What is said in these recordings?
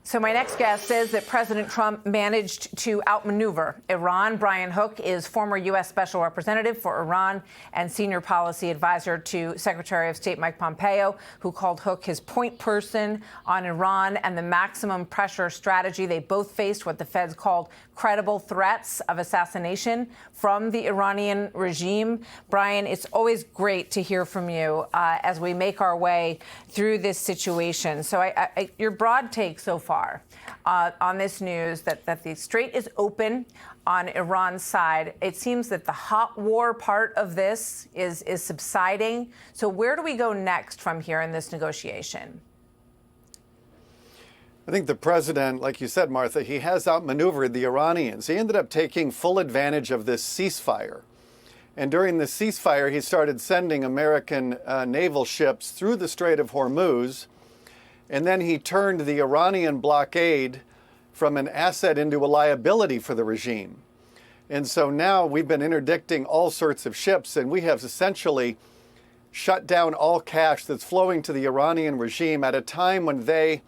So my next guest says that President Trump managed to outmaneuver Iran. Brian Hook is former U.S. Special Representative for Iran and senior policy advisor to Secretary of State Mike Pompeo, who called Hook his point person on Iran and the maximum pressure strategy. They both faced what the feds called credible threats of assassination from the Iranian regime. Brian, it's always great to hear from you as we make our way through this situation. So your broad take so far on this news that the strait is open on Iran's side. It seems that the hot war part of this is subsiding. So where do we go next from here in this negotiation? I think the president, like you said, Martha, he has outmaneuvered the Iranians. He ended up taking full advantage of this ceasefire. And during the ceasefire, he started sending American naval ships through the Strait of Hormuz. And then he turned the Iranian blockade from an asset into a liability for the regime. And so now we've been interdicting all sorts of ships, and we have essentially shut down all cash that's flowing to the Iranian regime at a time when they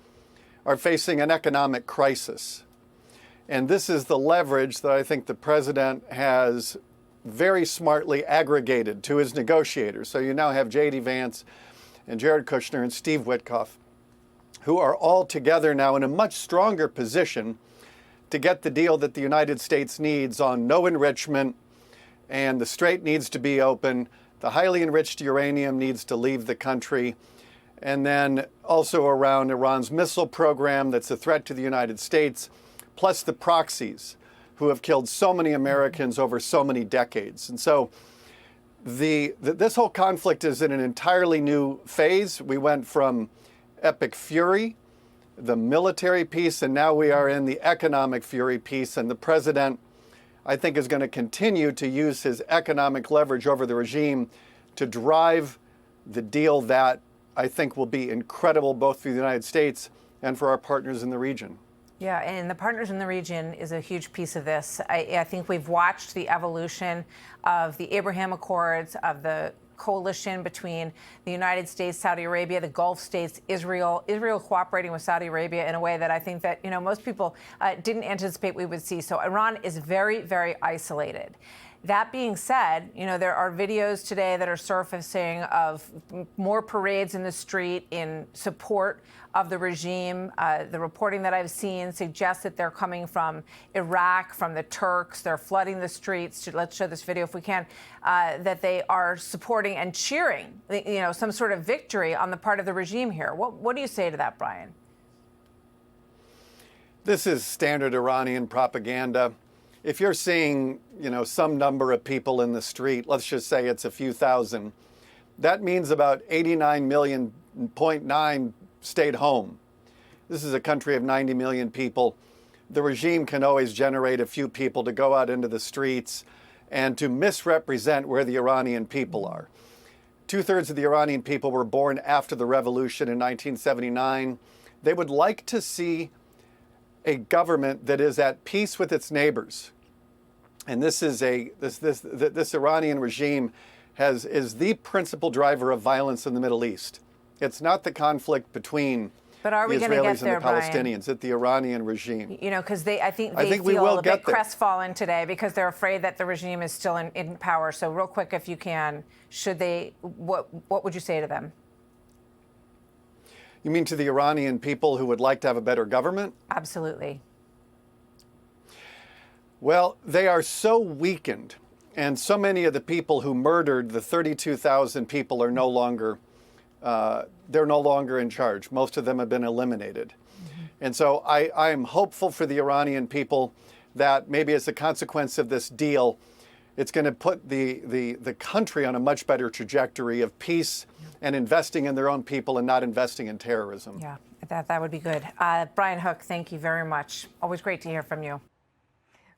are facing an economic crisis. And this is the leverage that I think the president has very smartly aggregated to his negotiators. So you now have J.D. Vance and Jared Kushner and Steve Witkoff, who are all together now in a much stronger position to get the deal that the United States needs on no enrichment, and the strait needs to be open. The highly enriched uranium needs to leave the country. And then also around Iran's missile program that's a threat to the United States, plus the proxies who have killed so many Americans over so many decades. And so this whole conflict is in an entirely new phase. We went from epic fury, the military piece, and now we are in the economic fury piece. And the president, I think, is going to continue to use his economic leverage over the regime to drive the deal that I think will be incredible both for the United States and for our partners in the region. Yeah, and the partners in the region is a huge piece of this. I think we've watched the evolution of the Abraham Accords, of the coalition between the United States, Saudi Arabia, the Gulf states, Israel cooperating with Saudi Arabia in a way that I think that, most people didn't anticipate we would see. So Iran is very, very isolated. That being said, there are videos today that are surfacing of more parades in the street in support of the regime. The reporting that I've seen suggests that they're coming from Iraq, from the Turks. They're flooding the streets. Let's show this video if we can, that they are supporting and cheering, some sort of victory on the part of the regime here. What do you say to that, Brian? This is standard Iranian propaganda. If you're seeing, some number of people in the street, let's just say it's a few thousand, that means about 89 million, 0.9 stayed home. This is a country of 90 million people. The regime can always generate a few people to go out into the streets and to misrepresent where the Iranian people are. 2/3 of the Iranian people were born after the revolution in 1979. They would like to see a government that is at peace with its neighbors. And this Iranian regime is the principal driver of violence in the Middle East. It's not the conflict between the Israelis and the Palestinians, it's the Iranian regime. Because I think they feel a bit crestfallen today because they're afraid that the regime is still in power. So real quick, if you can, what would you say to them? You mean to the Iranian people who would like to have a better government? Absolutely. Well, they are so weakened, and so many of the people who murdered the 32,000 people are no longer in charge. Most of them have been eliminated. Mm-hmm. And so I am hopeful for the Iranian people that maybe as a consequence of this deal, it's going to put the country on a much better trajectory of peace and investing in their own people and not investing in terrorism. Yeah, that would be good. Brian Hook, thank you very much. Always great to hear from you.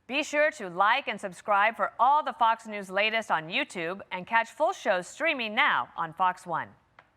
Be sure to like and subscribe for all the Fox News latest on YouTube and catch full shows streaming now on Fox One.